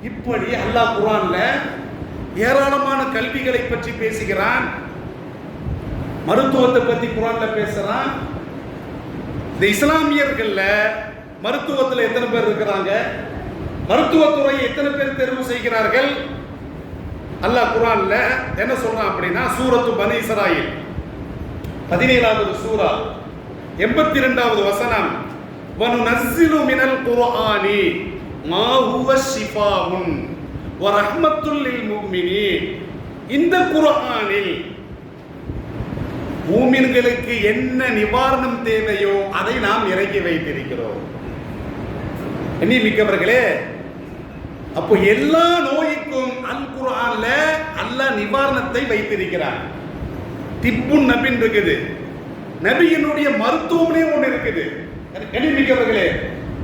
இப்படி அல்லாஹ் குர்ஆன்ல ஏராளமான கல்விகளை பற்றி பேசுகிறான். மருத்துவத்தை பற்றி குர்ஆன்ல பேசுறான். இந்த இஸ்லாமியர்கள்ல மருத்துவத்தில் எத்தனை பேர் இருக்கிறாங்க? மருத்துவத்துறையை எத்தனை பேர் தேர்வு செய்கிறார்கள்? அல்லாஹ் குர்ஆன்ல என்ன சொல்றான் அப்படின்னா, சூரத்து பனி இஸ்ராயில் 17வது சூரா 82வது வசனம், வனுனஸ்ஸிலு மினல் குர்ஆனி மா ஹுவ ஷிஃபாஉன் வ ரஹ்மத்துல் லில் முஃமினீன். இந்த குர்ஆனில் மூமின்களுக்கு என்ன நிவாரணம் தேவையோ அதை நாம் இறக்கி வைத்திருக்கிறோம். மிக்கவர்களே, அப்போ எல்லா நோய்க்கும் அல் குர்ஆன்ல அல்லாஹ் நிவாரணத்தை வைத்திருக்கிறார். திப்புன் நபின் இருக்குது, நபியினுடைய மருத்துவம்னே ஒன்று இருக்குது. மிக்கவர்களே,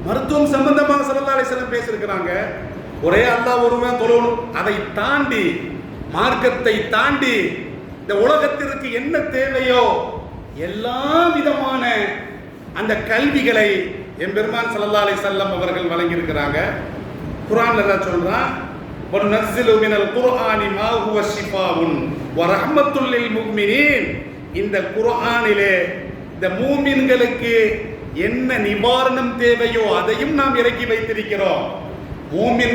மருத்துவம் சம்பந்தமாக ஸல்லல்லாஹு அலைஹி வஸல்லம் பேசியிருக்கிறாங்க. ஒரே அல்லாஹ் ஒருவன் தொழணும், அதை தாண்டி மார்க்கத்தை தாண்டி இந்த உலகத்திற்கு என்ன தேவையோ எல்லா விதமான அந்த கல்விகளை எம்பெருமான் ஸல்லல்லாஹு அலைஹி வஸல்லம் அவர்கள் வழங்கி இருக்கிறாங்க. குர்ஆன்ல என்ன சொல்றான், வனுனஸ்ஸிலு மினல் குர்ஆனி மா ஹுவ ஷிஃபாஉன் வ ரஹ்மத்துல் லில் முஃமினீன். இந்த குர்ஆனிலே இந்த மூமின்களுக்கு என்ன நிவாரணம் தேவையோ அதையும் நாம் இறக்கி வைத்திருக்கிறோம். மூமின்